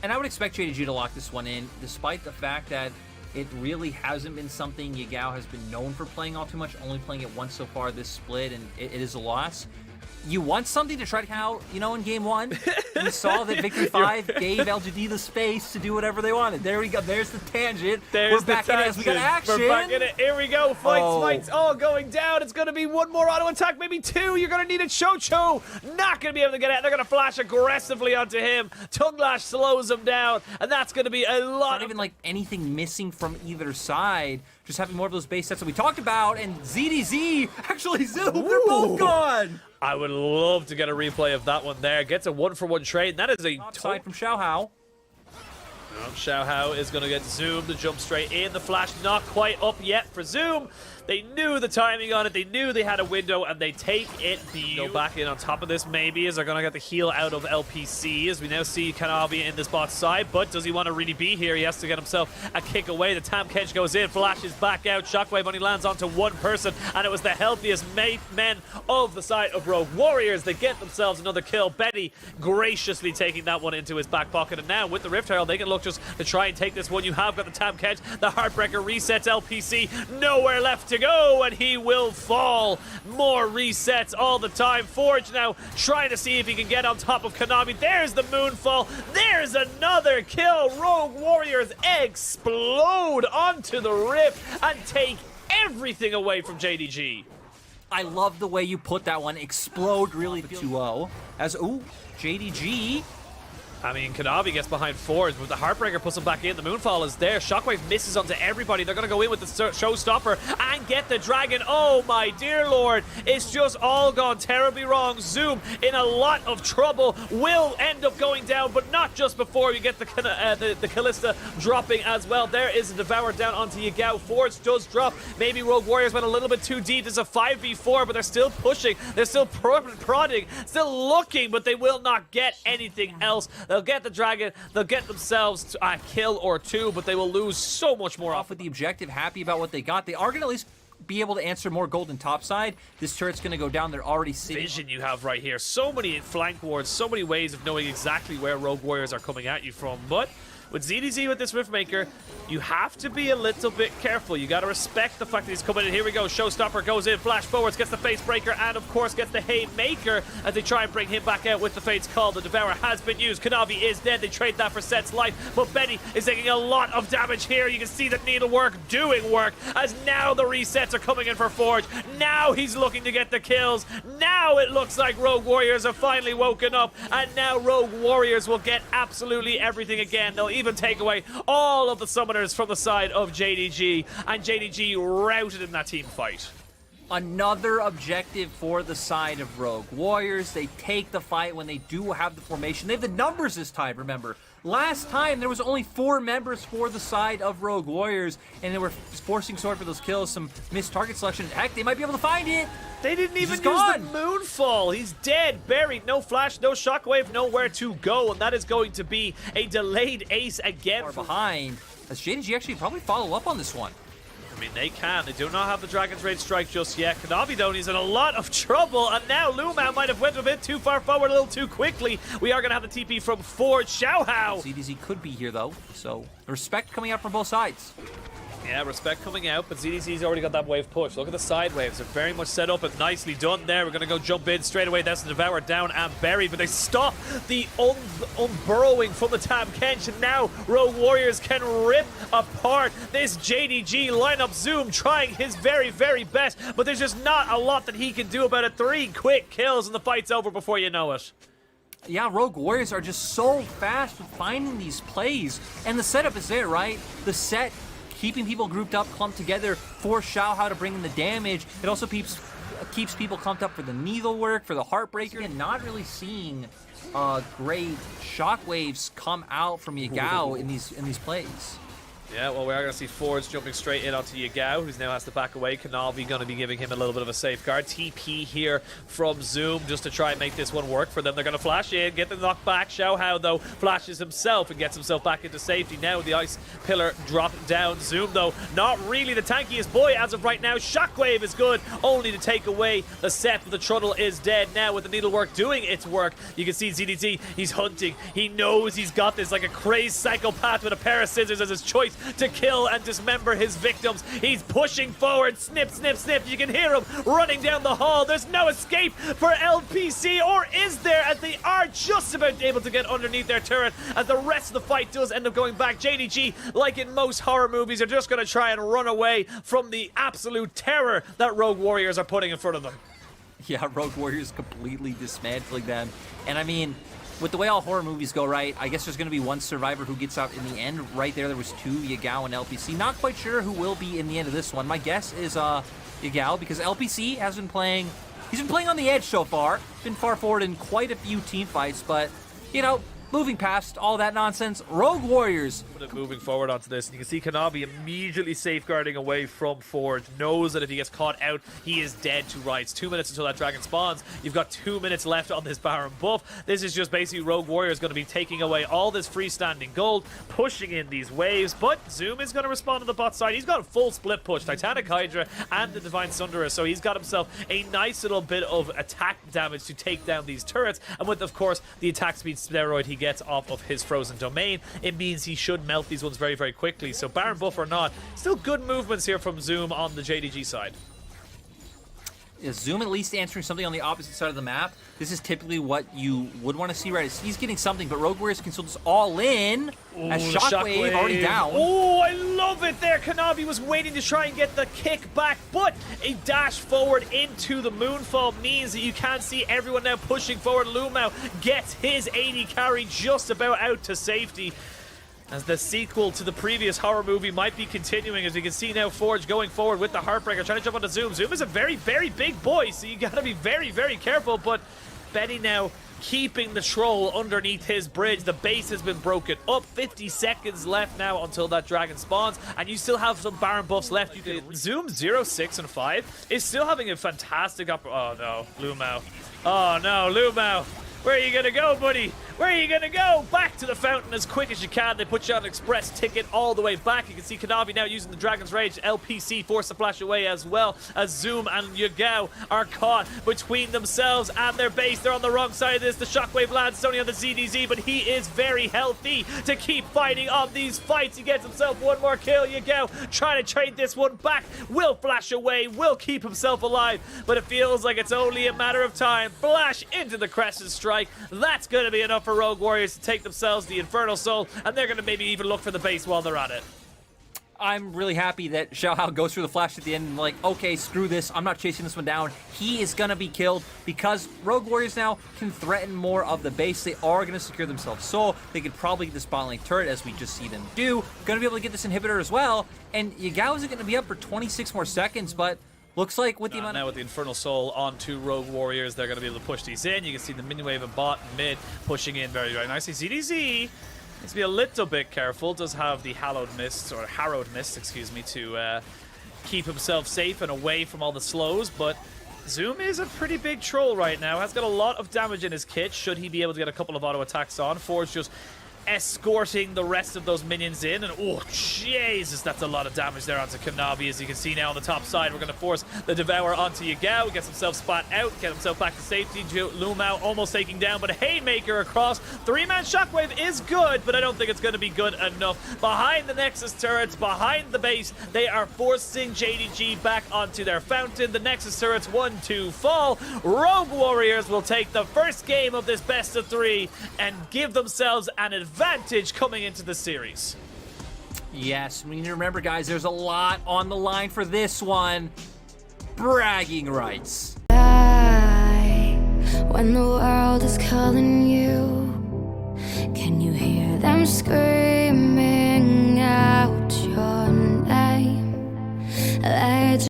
And I would expect JDG to lock this one in, despite the fact that it really hasn't been something Yagao has been known for playing all too much, only playing it once so far this split, and it is a loss. You want something to try to count, you know, in game one. We saw that Victory 5 gave LGD the space to do whatever they wanted. There we go. There's the tangent. We're back in it as we got action. We're back in it. Here we go. Fights all going down. It's going to be one more auto attack, maybe two. You're going to need a Chocho. Not going to be able to get it. They're going to flash aggressively onto him. Tongue Lash slows him down, and that's going to be a lot. Not even like anything missing from either side. Just having more of those base sets that we talked about, and ZDZ actually Zoom. They're both gone. I would love to get a replay of that one there. Gets a 1-for-1 trade. And that is a side from Xiaohao. Xiaohao is going to get Zoom to jump straight in. The flash not quite up yet for Zoom. They knew the timing on it. They knew they had a window, and they take it. Go back in on top of this, maybe, as they're going to get the heal out of LPC, as we now see Kanavi in this bot side. But does he want to really be here? He has to get himself a kick away. The Tam Kench goes in, flashes back out. Shockwave only lands onto one person, and it was the healthiest men of the side of Rogue Warriors. They get themselves another kill. Betty graciously taking that one into his back pocket. And now with the Rift Herald, they can look just to try and take this one. You have got the Tam Kench. The Heartbreaker resets LPC. Nowhere left to go, and he will fall. More resets all the time. Forge now trying to see if he can get on top of Konami. There's the Moonfall. There's another kill. Rogue Warriors explode onto the Rift and take everything away from JDG. I love the way you put that one. Explode really 2-0. As, ooh, JDG. I mean, Kanavi gets behind Forge, but the Heartbreaker puts him back in. The Moonfall is there. Shockwave misses onto everybody. They're going to go in with the Showstopper and get the Dragon. Oh, my dear Lord. It's just all gone terribly wrong. Zoom in a lot of trouble. Will end up going down, but not just before you get the Callista dropping as well. There is a Devour down onto Yagao. Forge does drop. Maybe Rogue Warriors went a little bit too deep. There's a 5v4, but they're still pushing. They're still prodding, still looking, but they will not get anything else. They'll get the Dragon, they'll get themselves a kill or two, but they will lose so much more off with the objective, happy about what they got. They are going to at least be able to answer more golden topside. This turret's going to go down. They're already seeing vision you have right here. So many flank wards, so many ways of knowing exactly where Rogue Warriors are coming at you from, but with ZDZ with this Riftmaker, you have to be a little bit careful. You got to respect the fact that he's coming in. Here we go. Showstopper goes in, flash forwards, gets the Face Breaker, and of course gets the Haymaker as they try and bring him back out with the Fate's Call. The Devourer has been used. Kanavi is dead. They trade that for Set's life, but Betty is taking a lot of damage here. You can see the needlework doing work as now the resets are coming in for Forge. Now he's looking to get the kills. Now it looks like Rogue Warriors have finally woken up, and now Rogue Warriors will get absolutely everything again. They'll even take away all of the summoners from the side of JDG, and JDG routed in that team fight. Another objective for the side of Rogue Warriors. They take the fight when they do have the formation. They have the numbers this time, remember. Last time, there was only 4 members for the side of Rogue Warriors, and they were forcing Sword for those kills, some missed target selection. Heck, they might be able to find it. They didn't even use the Moonfall. He's dead, buried, no flash, no shockwave, nowhere to go, and that is going to be a delayed ace again. Far behind, as JDG actually probably follow up on this one. I mean, they can. They do not have the Dragon's Rage Strike just yet. Kanavi, though, he's in a lot of trouble, and now Luma might have went a bit too far forward, a little too quickly. We are going to have the TP from Forge. Xiaohao. ZDZ could be here, though, so respect coming out from both sides. Yeah, respect coming out, but ZDC's already got that wave push. Look at the side waves. They're very much set up and nicely done there. We're going to go jump in straight away. That's the Devourer down and buried, but they stop the unburrowing from the Tam Kench, and now Rogue Warriors can rip apart this JDG lineup. Zoom trying his very, very best, but there's just not a lot that he can do about it. 3 quick kills, and the fight's over before you know it. Yeah, Rogue Warriors are just so fast with finding these plays, and the setup is there, right? The set, keeping people grouped up, clumped together, for Xiaohao to bring in the damage. It also keeps people clumped up for the needlework, for the Heartbreaker, and not really seeing great shockwaves come out from Yagao in these plays. Yeah, well, we are going to see Forge jumping straight in onto Yagao, who's now has to back away. Kanavi going to be giving him a little bit of a safeguard. TP here from Zoom just to try and make this one work for them. They're going to flash in, get the knock back. Xiaohao, though, flashes himself and gets himself back into safety. Now the ice pillar dropped down. Zoom, though, not really the tankiest boy as of right now. Shockwave is good, only to take away the set, but the Trundle is dead. Now with the needlework doing its work, you can see ZDG, he's hunting. He knows he's got this like a crazed psychopath with a pair of scissors as his choice to kill and dismember his victims. He's pushing forward. Snip, snip, snip. You can hear him running down the hall. There's no escape for LPC, or is there, as they are just about able to get underneath their turret as the rest of the fight does end up going back. JDG, like in most horror movies, are just going to try and run away from the absolute terror that Rogue Warriors are putting in front of them. Yeah, Rogue Warriors completely dismantling them. And I mean, with the way all horror movies go, right, I guess there's going to be one survivor who gets out in the end. Right there was two, Yagao and LPC. Not quite sure who will be in the end of this one. My guess is Yagao, because LPC has been playing, he's been playing on the edge so far. Been far forward in quite a few team fights, but, you know, moving past all that nonsense, Rogue Warriors. Moving forward onto this, and you can see Kanabi immediately safeguarding away from Forge. Knows that if he gets caught out, he is dead to rights. 2 minutes until that dragon spawns. You've got 2 minutes left on this Baron buff. This is just basically Rogue Warriors going to be taking away all this freestanding gold, pushing in these waves, but Zoom is going to respond to the bot side. He's got a full split push, Titanic Hydra and the Divine Sunderer, so he's got himself a nice little bit of attack damage to take down these turrets, and with, of course, the attack speed steroid he gets off of his frozen domain, it means he should melt these ones very, very quickly. So Baron buff or not, still good movements here from Zoom on the JDG side. Is Zoom at least answering something on the opposite side of the map? This is typically what you would want to see, right? He's getting something, but Rogue Warriors can still just all in. Ooh, as Shockwave already down. Oh, I love it there. Kanavi was waiting to try and get the kick back, but a dash forward into the Moonfall means that you can't see everyone now pushing forward. Lumao gets his 80 carry just about out to safety, as the sequel to the previous horror movie might be continuing, as we can see now Forge going forward with the Heartbreaker, trying to jump onto Zoom. Zoom is a very, very big boy, so you gotta be very, very careful, but Betty now keeping the troll underneath his bridge. The base has been broken up. 50 seconds left now until that dragon spawns, and you still have some Baron buffs left. You can Zoom 0, 6, and 5 is still having a fantastic oh no, Lumao. Oh no, Lumao. Where are you gonna go, buddy? Where are you gonna go? Back to the fountain as quick as you can. They put you on an express ticket all the way back. You can see Kanavi now using the Dragon's Rage. LPC forced to flash away as well, as Zoom and Yagao are caught between themselves and their base. They're on the wrong side of this. The Shockwave lands. It's only on the ZDZ, but he is very healthy to keep fighting on these fights. He gets himself one more kill. Yagao trying to trade this one back. Will flash away. Will keep himself alive, but it feels like it's only a matter of time. Flash into the Crescent Strike. That's going to be enough for Rogue Warriors to take themselves the Infernal Soul, and they're going to maybe even look for the base while they're at it. I'm really happy that Xiaohao goes through the flash at the end and like, okay, screw this. I'm not chasing this one down. He is going to be killed because Rogue Warriors now can threaten more of the base. They are going to secure themselves soul. They could probably get the spawn lane turret, as we just see them do. Going to be able to get this inhibitor as well. And Yagao isn't going to be up for 26 more seconds, but looks like with the amount now with the Infernal Soul onto Rogue Warriors, they're going to be able to push these in. You can see the mini wave and bot and mid pushing in very, very nicely. ZDZ needs to be a little bit careful. Does have the Hallowed Mist, or Harrowed Mist, excuse me, to keep himself safe and away from all the slows, but Zoom is a pretty big troll right now. Has got a lot of damage in his kit, should he be able to get a couple of auto attacks on. Forge just escorting the rest of those minions in, and oh Jesus, that's a lot of damage there onto Kanavi. As you can see now on the top side, we're going to force the Devour onto Yagao. Gets himself spot out, get himself back to safety. Lumao almost taking down, but a Haymaker across. 3-man Shockwave is good, but I don't think it's going to be good enough. Behind the Nexus turrets, behind the base, they are forcing JDG back onto their fountain. The Nexus turrets 1-2 fall. Rogue Warriors will take the first game of this best of 3 and give themselves an advantage coming into the series. Yes, we need to remember, guys, there's a lot on the line for this one. Bragging rights. When the world is calling you, can you hear them scream?